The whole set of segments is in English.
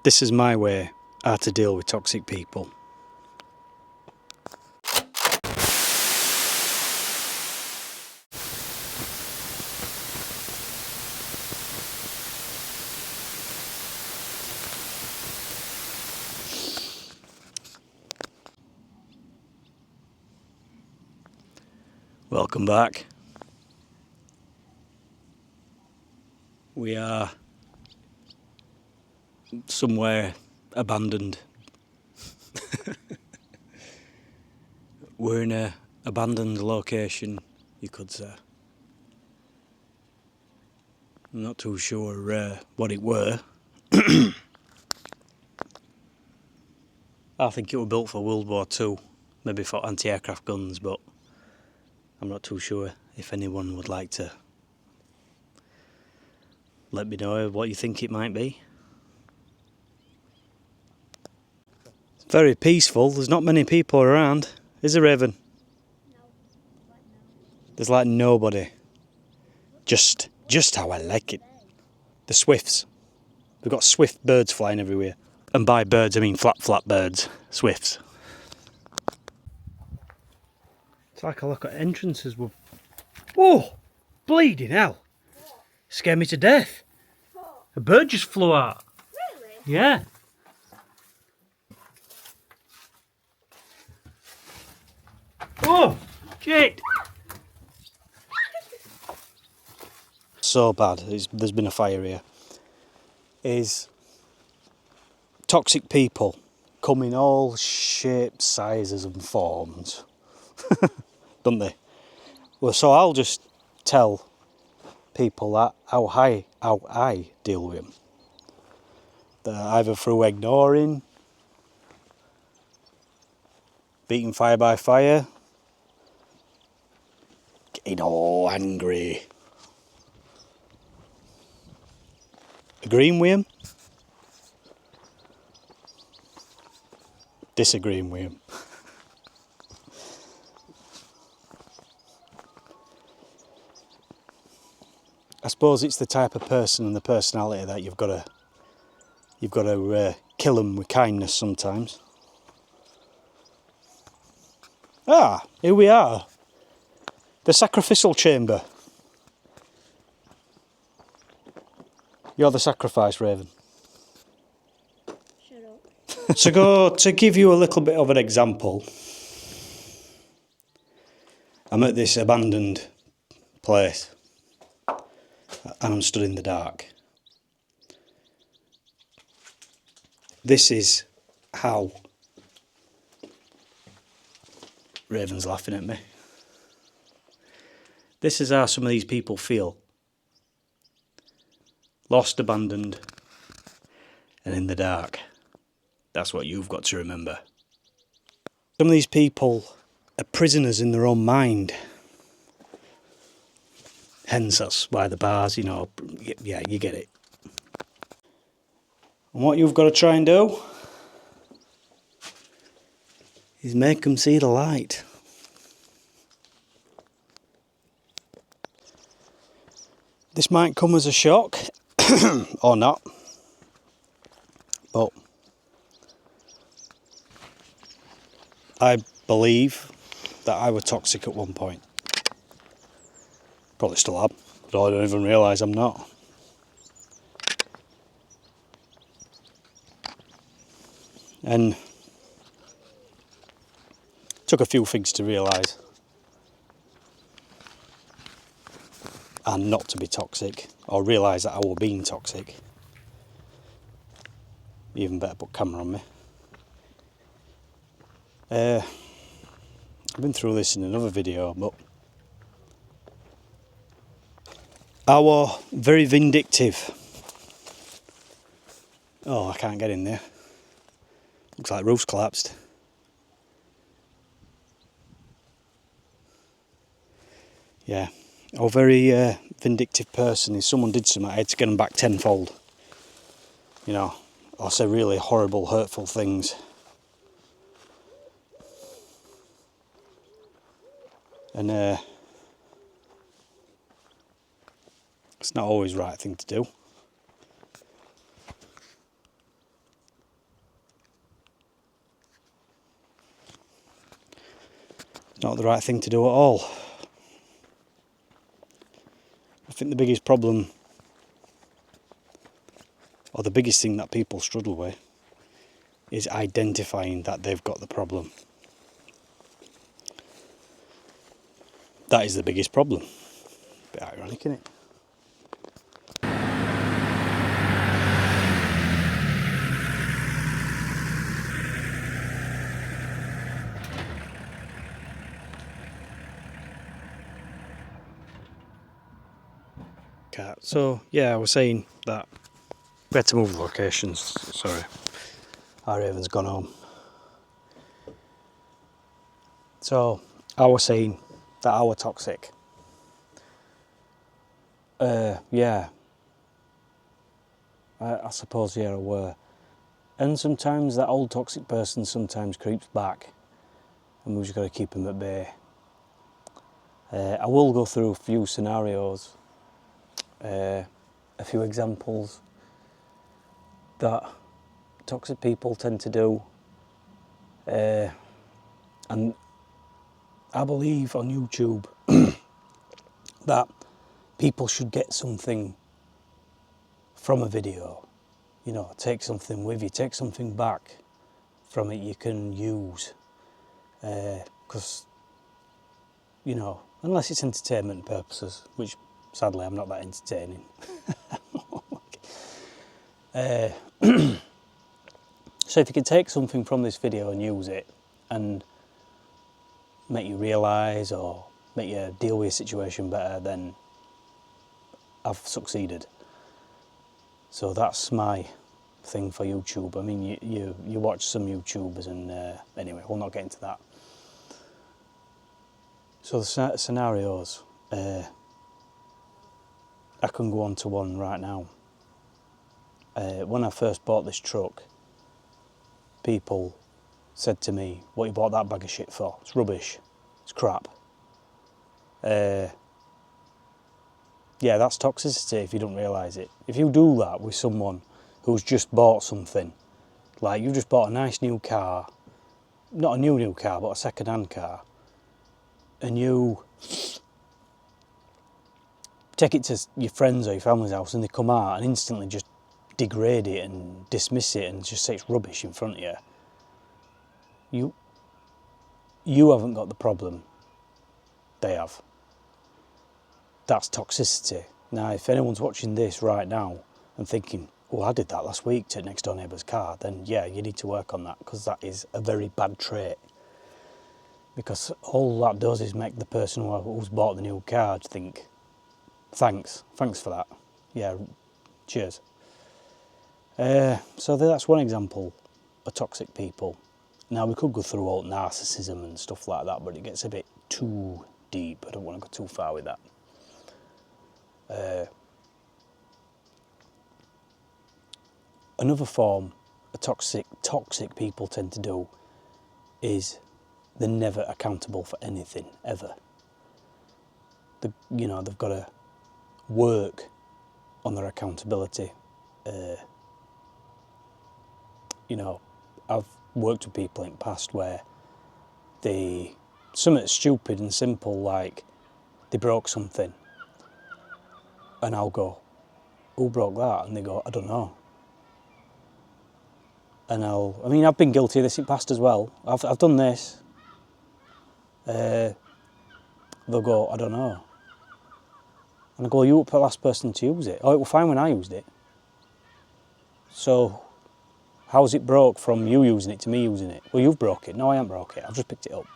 This is my way how to deal with toxic people. Welcome back. We are somewhere abandoned. We're in a abandoned location, you could say. I'm not too sure what it were. I think it was built for World War II, maybe for anti-aircraft guns, but I'm not too sure. If anyone would like to let me know what you think it might be. It's very peaceful, there's not many people around. Is there, Raven? No. There's like nobody. Just how I like it. The swifts. We've got swift birds flying everywhere. And by birds I mean flat birds. Swifts. It's like I look at entrances with... Whoa! Bleeding hell! Scared me to death. A bird just flew out. Really? Yeah. Oh! Shit! So bad, there's been a fire here. Is toxic people come in all shapes, sizes and forms. Don't they? Well, so I'll just tell people that how I deal with them. That either through ignoring, beating fire by fire, getting all angry, agreeing with them, disagreeing with them. I suppose it's the type of person and the personality that you've got to kill them with kindness sometimes. Ah, here we are. The sacrificial chamber. You're the sacrifice, Raven. Shut up. To give you a little bit of an example, I'm at this abandoned place and I'm stood in the dark. This is how Raven's laughing at me. This is how some of these people feel. Lost, abandoned, and in the dark. That's what you've got to remember. Some of these people are prisoners in their own mind. Hence that's why the bars, you know, yeah, you get it. And what you've got to try and do is make them see the light. This might come as a shock, or not, but I believe that I was toxic at one point. Probably still am, but I don't even realise I'm not. And took a few things to realise and not to be toxic, or realise that I was being toxic. Even better put camera on me. I've been through this in another video, but I was very vindictive. Oh, I can't get in there. Looks like the roof's collapsed. Yeah, I was a very vindictive person. If someone did something, I had to get them back tenfold. You know, or say really horrible, hurtful things. And it's not always the right thing to do. not the right thing to do at all. I think the biggest problem, or the biggest thing that people struggle with, is identifying that they've got the problem. That is the biggest problem. Bit ironic, isn't it? So yeah, I was saying that we had to move locations. Sorry, our Raven's gone home. So I was saying that I was toxic. Yeah, I suppose I were. And sometimes that old toxic person sometimes creeps back, and we've just got to keep him at bay. I will go through a few scenarios, a few examples that toxic people tend to do, and I believe on YouTube that people should get something from a video. You know, take something with you, take something back from it you can use. Because, you know, unless it's entertainment purposes, which sadly I'm not that entertaining. So if you can take something from this video and use it and make you realise or make you deal with your situation better, then I've succeeded. So that's my thing for YouTube. I mean, you watch some YouTubers and anyway, we'll not get into that. So the scenarios, I can go on to one right now. When I first bought this truck, people said to me, "What you bought that bag of shit for? It's rubbish, it's crap." Yeah, that's toxicity if you don't realise it. If you do that with someone who's just bought something, like you've just bought a nice new car, not a new car, but a second-hand car, and you take it to your friends or your family's house and they come out and instantly just degrade it and dismiss it and just say it's rubbish in front of you, you haven't got the problem, they have. That's toxicity. Now, if anyone's watching this right now and thinking, "Oh, I did that last week to next door neighbour's car," then yeah, you need to work on that, because that is a very bad trait. Because all that does is make the person who's bought the new car think, thanks for that. Yeah, cheers. So that's one example of toxic people. Now, we could go through all narcissism and stuff like that, but it gets a bit too deep. I don't want to go too far with that. Another form of toxic people tend to do is they're never accountable for anything, ever. They've got to work on their accountability. I've worked with people in the past where something stupid and simple, like they broke something, and I'll go, "Who broke that?" And they go, "I don't know." And I've been guilty of this in the past as well. I've done this. They'll go, "I don't know." And I go, "You were the last person to use it." "Oh, it was fine when I used it." "So how's it broke from you using it to me using it?" "Well, you've broke it." "No, I haven't broke it. I've just picked it up."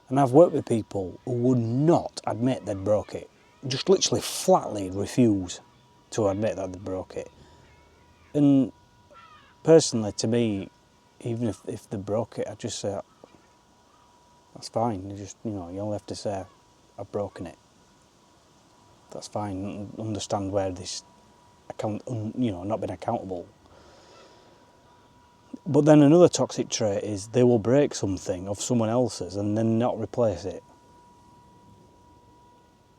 And I've worked with people who would not admit they'd broke it. Just literally flatly refuse to admit that they broke it. And personally, to me, even if they broke it, I'd just say, "That's fine. You only have to say, I've broken it. That's fine. Understand where this not being accountable." But then another toxic trait is they will break something of someone else's and then not replace it.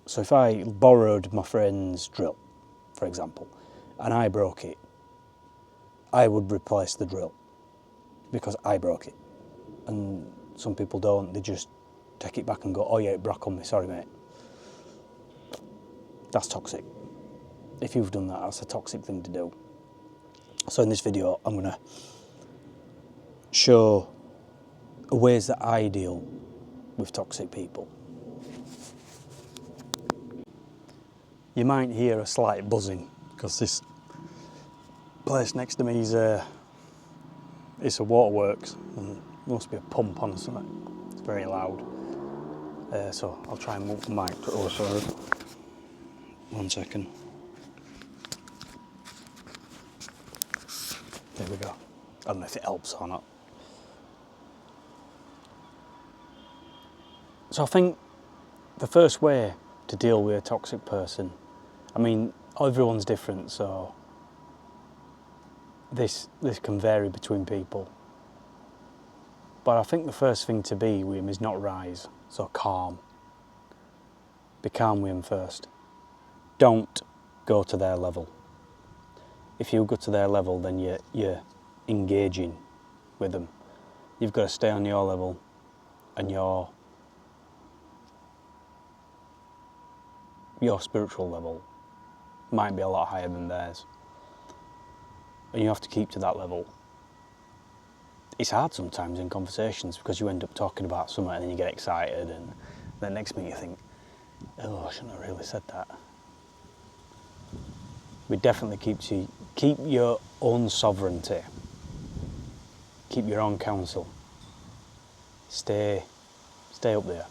So if I borrowed my friend's drill, for example, and I broke it, I would replace the drill because I broke it. And some people don't. They just take it back and go, oh yeah, it broke on me, sorry mate. That's toxic. If you've done that, that's a toxic thing to do. So in this video, I'm gonna show ways that I deal with toxic people. You might hear a slight buzzing because this place next to me is it's a waterworks and there must be a pump on or something. It's very loud. So I'll try and move the mic to the other side. 1 second. There we go. I don't know if it helps or not. So I think the first way to deal with a toxic person, I mean, everyone's different, so this can vary between people. But I think the first thing to be with him is not rise, so calm. Be calm with him first. Don't go to their level. If you go to their level, then you're engaging with them. You've got to stay on your level, and your spiritual level might be a lot higher than theirs. And you have to keep to that level. It's hard sometimes in conversations because you end up talking about something and then you get excited and the next minute you think, oh, I shouldn't have really said that. We definitely keep your own sovereignty. Keep your own counsel. Stay up there.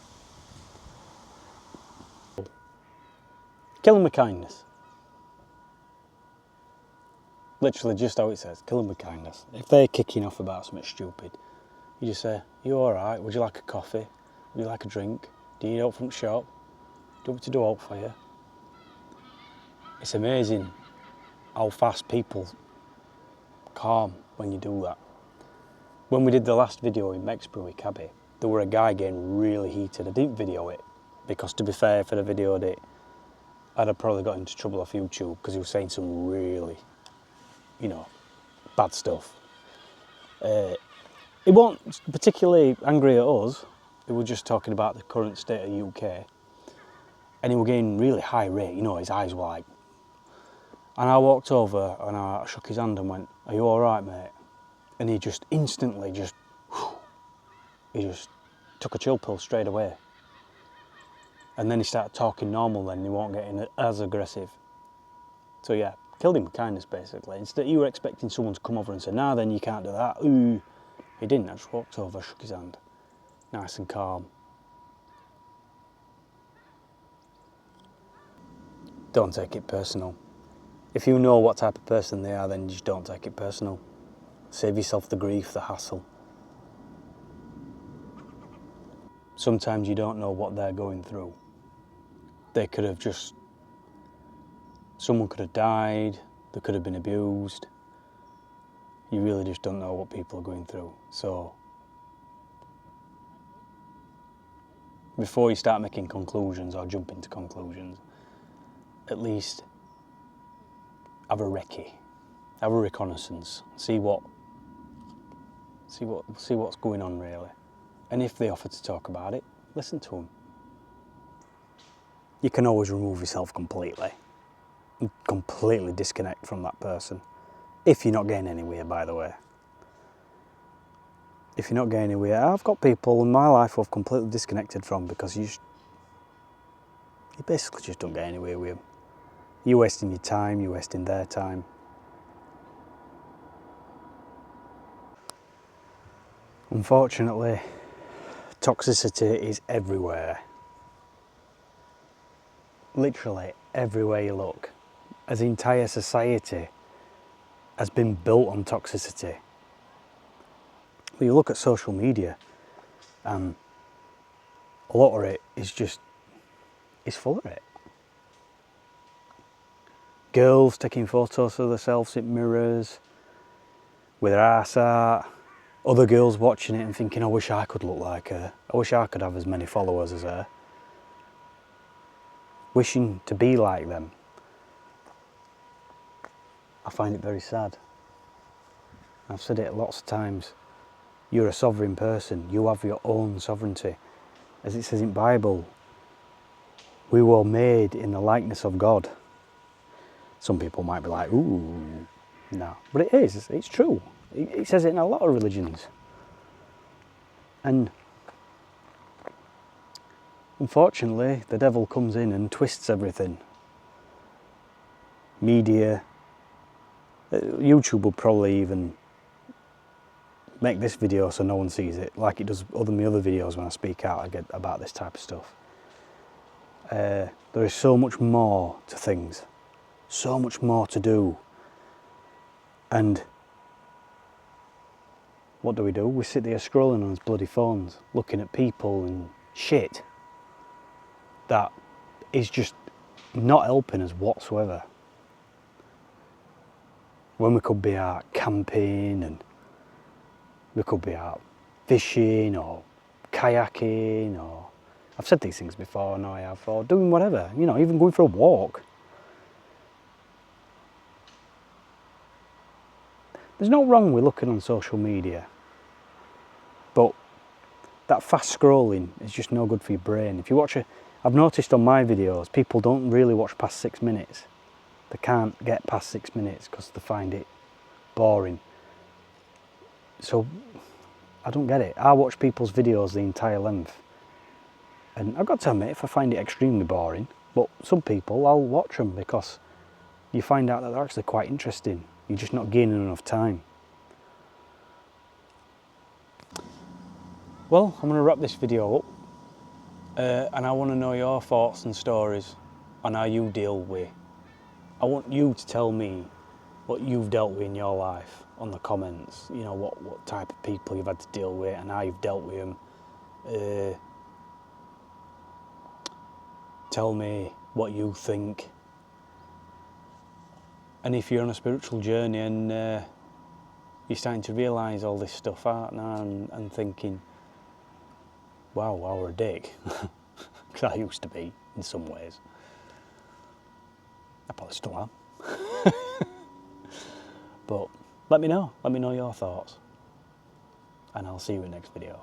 Kill them with kindness. Literally just how it says, kill them with kindness. If they're kicking off about something stupid, you just say, you alright? Would you like a coffee? Would you like a drink? Do you need help from the shop? Do you want me to do help for you? It's amazing how fast people calm when you do that. When we did the last video in Mexborough with Cabby, there were a guy getting really heated. I didn't video it because, to be fair, if I'd have videoed it, I'd have probably got into trouble off YouTube because he was saying some really, bad stuff. He wasn't particularly angry at us. He was just talking about the current state of the UK. And he was getting really high rate, his eyes were like. And I walked over and I shook his hand and went, are you all right, mate? And he just instantly he just took a chill pill straight away. And then he started talking normal then, he won't get as aggressive. So yeah, killed him with kindness basically. Instead, you were expecting someone to come over and say, nah, then you can't do that. Ooh. He didn't, I just walked over, shook his hand. Nice and calm. Don't take it personal. If you know what type of person they are, then just don't take it personal. Save yourself the grief, the hassle. Sometimes you don't know what they're going through. They could have someone could have died, they could have been abused. You really just don't know what people are going through. So, before you start making conclusions or jump into conclusions, at least have a recce, have a reconnaissance, see what's going on really. And if they offer to talk about it, listen to them. You can always remove yourself completely disconnect from that person. If you're not getting anywhere, by the way. If you're not getting anywhere, I've got people in my life who I've completely disconnected from because you basically just don't get anywhere with them. You're wasting your time, you're wasting their time. Unfortunately, toxicity is everywhere. Literally everywhere you look. As entire society has been built on toxicity. When you look at social media, a lot of it is full of it. Girls taking photos of themselves in mirrors, with their arse out. Other girls watching it and thinking, I wish I could look like her. I wish I could have as many followers as her. Wishing to be like them. I find it very sad. I've said it lots of times. You're a sovereign person. You have your own sovereignty. as it says in Bible, we were made in the likeness of God. Some people might be like, ooh, no. But it is, it's true. It says it in a lot of religions. And unfortunately, the devil comes in and twists everything. Media, YouTube will probably even make this video so no one sees it, like it does my other videos when I speak out again about this type of stuff. There is so much more to things, so much more to do. And what do? We sit there scrolling on his bloody phones, looking at people and shit that is just not helping us whatsoever. When we could be out camping, and we could be out fishing or kayaking, or I've said these things before, I know I have, or doing whatever, you know, even going for a walk. There's no wrong with looking on social media, but that fast scrolling is just no good for your brain. If you watch I've noticed on my videos, people don't really watch past 6 minutes. They can't get past 6 minutes because they find it boring. So I don't get it. I watch people's videos the entire length. And I've got to admit, if I find it extremely boring, but some people, I'll watch them because you find out that they're actually quite interesting. You're just not gaining enough time. Well, I'm going to wrap this video up. And I want to know your thoughts and stories on how you deal with. I want you to tell me what you've dealt with in your life on the comments. You know, what type of people you've had to deal with and how you've dealt with them. Tell me what you think. And if you're on a spiritual journey and you're starting to realise all this stuff out now and thinking, wow, we're a dick. Because I used to be, in some ways. I probably still am. But let me know your thoughts. And I'll see you in the next video.